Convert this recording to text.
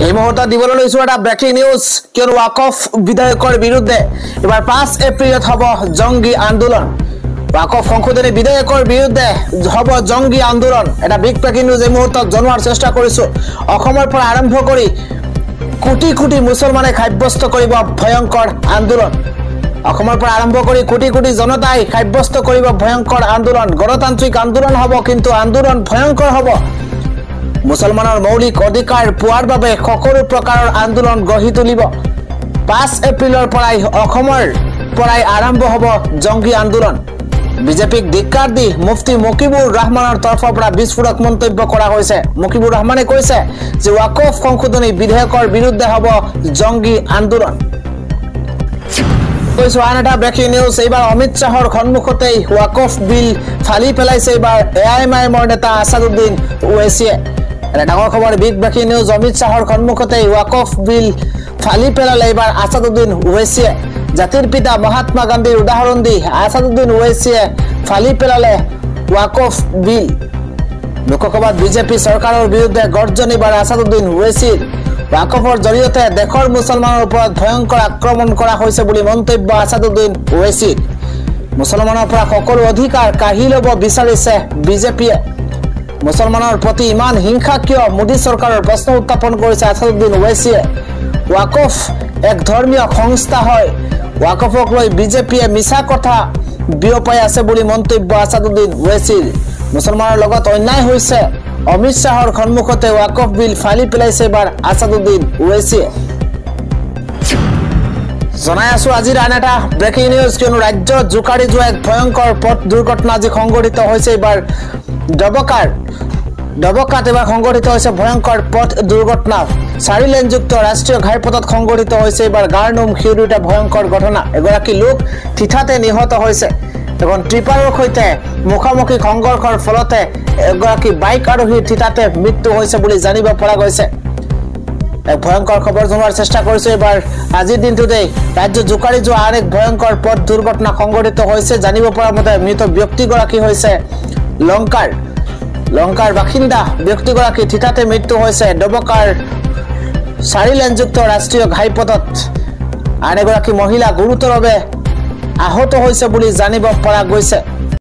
এই মুহূৰ্তে দিবলৈ লৈছো এটা ব্ৰেকিং নিউজ কিয়নো ওয়াকফ বিধায়কৰ বিৰুদ্ধে এবাৰ 5 এপ্ৰিলত হ'ব জংগী আন্দোলন ওয়াকফ সংশোধনী বিধায়কৰ বিৰুদ্ধে হ'ব জংগী আন্দোলন এটা বিগ ব্ৰেকিং নিউজ এই মুহূৰ্তত জনোৱাৰ চেষ্টা কৰিছো অসমৰ পৰা আৰম্ভ কৰি কোটি কোটি মুছলমানে সাব্যস্ত কৰিব ভয়ংকৰ আন্দোলন অসমৰ পৰা আৰম্ভ কৰি কোটি কোটি জনতাই সাব্যস্ত কৰিব ভয়ংকৰ আন্দোলন গণতান্ত্ৰিক আন্দোলন হ'ব কিন্তু আন্দোলন ভয়ংকৰ হ'ব মুছলমানৰ মৌলিক অধিকাৰ পোৱাৰ বাবে সকলো প্ৰকাৰৰ আন্দোলন গঢ়ি তুলিব 5 এপ্ৰিলৰ পৰাই অসমৰ পৰাই আৰম্ভ হ'ব জংগী আন্দোলন বিজেপিক ধিক্কাৰ দি মুফতি মুকিবুৰ ৰহমানৰ তৰফৰ পৰা বিস্ফোৰক মন্তব্য কৰা হৈছে মুকিবুৰ ৰহমানে কৈছে যে ওয়াকফ সংশোধনী বিধেয়কৰ বিৰুদ্ধে হ'ব জংগী আন্দোলন কৈছো আন এটা ব্ৰেকিং নিউজ এইবাৰ অমিত শাহৰ সন্মুখতেই ওয়াকফ বিল ফালি পেলাইছে এইবাৰ এআইএমআইএমৰ নেতা আসাদুদ্দিন ওৱেইছিয়ে এটা ডাঙৰ খবৰ বিগ ব্ৰেকিং নিউজ অমিত শাহৰ সন্মুখতেই ওয়াকফ বিল ফালি পেলালে এইবাৰ আসাদুদ্দিন ওৱেইছিয়ে জাতিৰ পিতা মহাত্মা গান্ধীৰ উদাহৰণ দি আসাদুদ্দিন ওৱেইছিয়ে ফালি পেলালে ওয়াকফ বিল লোকসভাত বিজেপি চৰকাৰৰ বিৰুদ্ধে গৰ্জন এইবাৰ আসাদুদ্দিন ওৱেইছিৰ ওয়াকফৰ জৰিয়তে দেশৰ মুছলমানৰ ওপৰত ভয়ংকৰ আক্ৰমণ কৰা হৈছে বুলি মন্তব্য আসাদুদ্দিন ওৱেইছিৰ মুছলমানৰ পৰা সকলো অধিকাৰ কাঢ়ি ল'ব বিচাৰিছে বিজেপিয়ে মুছলমানৰ প্ৰতি ইমান হিংসা কিয় মোদী চৰকাৰৰ প্ৰশ্ন উত্থাপন কৰিছে আসাদুদ্দিন ওৱেইছিয়ে ওয়াকফ এক ধৰ্মীয় সংস্থা হয় ওয়াকফক লৈ বিজেপিয়ে মিছা কথা বিয়পাই আছে বুলি মন্তব্য আসাদুদ্দিন ওৱেইছিৰ মুছলমানৰ লগত অন্যায় হৈছে অমিত শাহৰ সন্মুখতে ওয়াকফ বিল ফালি পেলাইছে এবাৰ আসাদুদ্দিন ওৱেইছিয়ে জনাই আছো আজিৰ আন এটা ব্ৰেকিং নিউজ কিয়নো ৰাজ্যত জোকাৰি যোৱা এক ভয়ংকৰ পথ দুৰ্ঘটনা আজি সংঘটিত হৈছে এবাৰ ডবকাত এবাৰ সংঘটিত হৈছে ভয়ংকৰ পথ দুৰ্ঘটনা 4 লেনযুক্ত ৰাষ্ট্ৰীয় ঘাইপথত সংঘটিত হৈছে এবাৰ গাৰনুম খিউৰিটা ভয়ংকৰ ঘটনা এগৰাকী লোক থিতাতে নিহত হৈছে এখন ট্ৰিপাৰৰ সৈতে মুখামুখি সংঘৰ্ষৰ ফলতে এগৰাকী বাইক আৰোহীৰ থিতাতে মৃত্যু হৈছে বুলি জানিব পৰা গৈছে এক ভয়ংকৰ খবৰ জনোৱাৰ চেষ্টা কৰিছো এবাৰ আজিৰ দিনটোতে ৰাজ্য জোকাৰি যোৱা আন এক ভয়ংকৰ পথ দুৰ্ঘটনা সংঘটিত হৈছে জানিব পৰা মতে মৃত ব্যক্তিগৰাকী হৈছে লংকাৰ বাসিন্দা ব্যক্তিগৰাকী থিতাতে মৃত্যু হৈছে ডবকাৰ 4 লেনযুক্ত ৰাষ্ট্ৰীয় ঘাইপথত আন এগৰাকী মহিলা গুৰুতৰভাৱে আহত হৈছে বুলি জানিব পৰা গৈছে